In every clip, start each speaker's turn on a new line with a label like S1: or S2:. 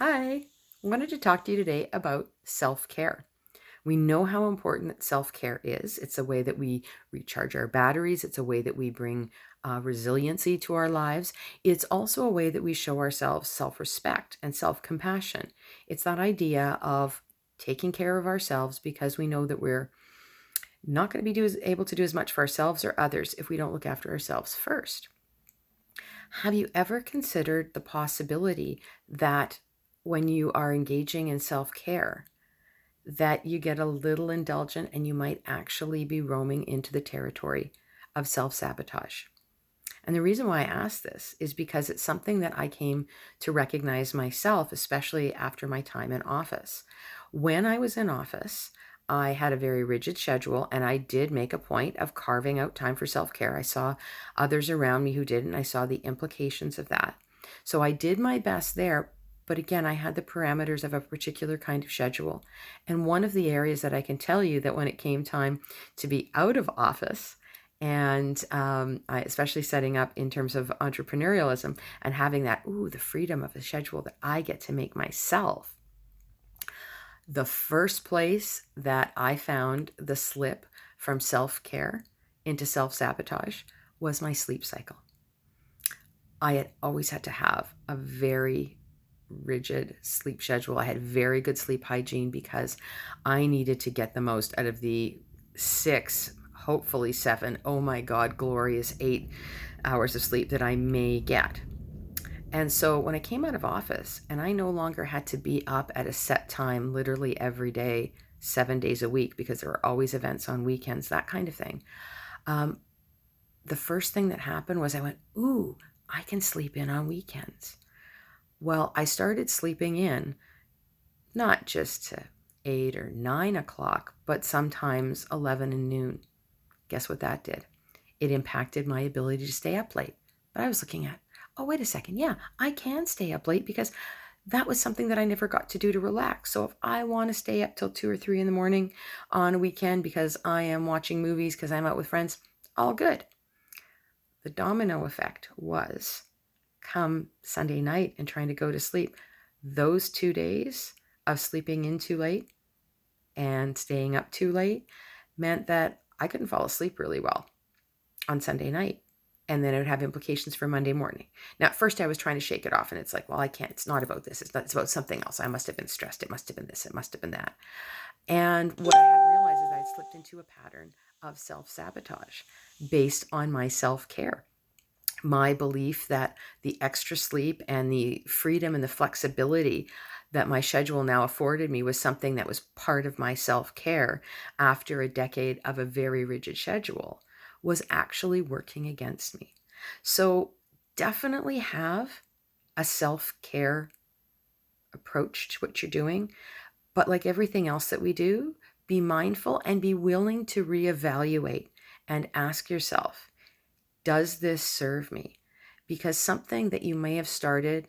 S1: Hi, I wanted to talk to you today about self-care. We know how important that self-care is. It's a way that we recharge our batteries. It's a way that we bring resiliency to our lives. It's also a way that we show ourselves self-respect and self-compassion. It's that idea of taking care of ourselves because we know that we're not going to be able to do as much for ourselves or others if we don't look after ourselves first. Have you ever considered the possibility that when you are engaging in self-care, that you get a little indulgent and you might actually be roaming into the territory of self-sabotage? And the reason why I ask this is because it's something that I came to recognize myself, especially after my time in office. When I was in office, I had a very rigid schedule and I did make a point of carving out time for self-care. I saw others around me who didn't. I saw the implications of that. So I did my best there. But again, I had the parameters of a particular kind of schedule. And one of the areas that I can tell you that when it came time to be out of office, and especially setting up in terms of entrepreneurialism and having that, the freedom of a schedule that I get to make myself. The first place that I found the slip from self-care into self-sabotage was my sleep cycle. I had always had to have a very rigid sleep schedule. I had very good sleep hygiene because I needed to get the most out of the 6, hopefully 7, oh my God, glorious 8 hours of sleep that I may get. And so when I came out of office and I no longer had to be up at a set time, literally every day, 7 days a week, because there were always events on weekends, that kind of thing. The first thing that happened was I went, I can sleep in on weekends. Well, I started sleeping in, not just to 8 or 9 o'clock, but sometimes 11 and noon. Guess what that did? It impacted my ability to stay up late. But I was looking at, wait a second. Yeah, I can stay up late because that was something that I never got to do to relax. So if I want to stay up till 2 or 3 in the morning on a weekend because I am watching movies, because I'm out with friends, all good. The domino effect was come Sunday night and trying to go to sleep, those 2 days of sleeping in too late and staying up too late meant that I couldn't fall asleep really well on Sunday night. And then it would have implications for Monday morning. Now, at first I was trying to shake it off and it's like, well, I can't, it's not about this. It's about something else. I must have been stressed. It must have been this. It must have been that. And what I hadn't realized is I had slipped into a pattern of self-sabotage based on my self-care. My belief that the extra sleep and the freedom and the flexibility that my schedule now afforded me was something that was part of my self-care after a decade of a very rigid schedule was actually working against me. So definitely have a self-care approach to what you're doing. But like everything else that we do, be mindful and be willing to reevaluate and ask yourself, does this serve me? Because something that you may have started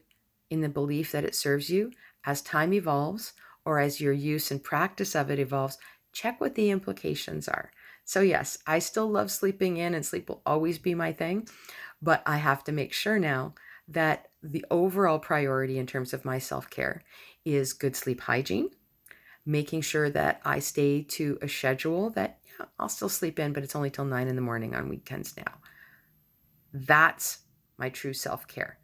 S1: in the belief that it serves you, as time evolves or as your use and practice of it evolves, check what the implications are. So yes, I still love sleeping in and sleep will always be my thing, but I have to make sure now that the overall priority in terms of my self-care is good sleep hygiene, making sure that I stay to a schedule that I'll still sleep in, but it's only till 9 in the morning on weekends now. That's my true self-care.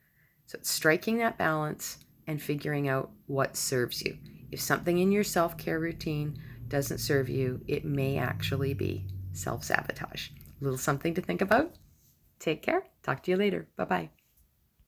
S1: So it's striking that balance and figuring out what serves you. If something in your self-care routine doesn't serve you, it may actually be self-sabotage. A little something to think about. Take care. Talk to you later. Bye-bye.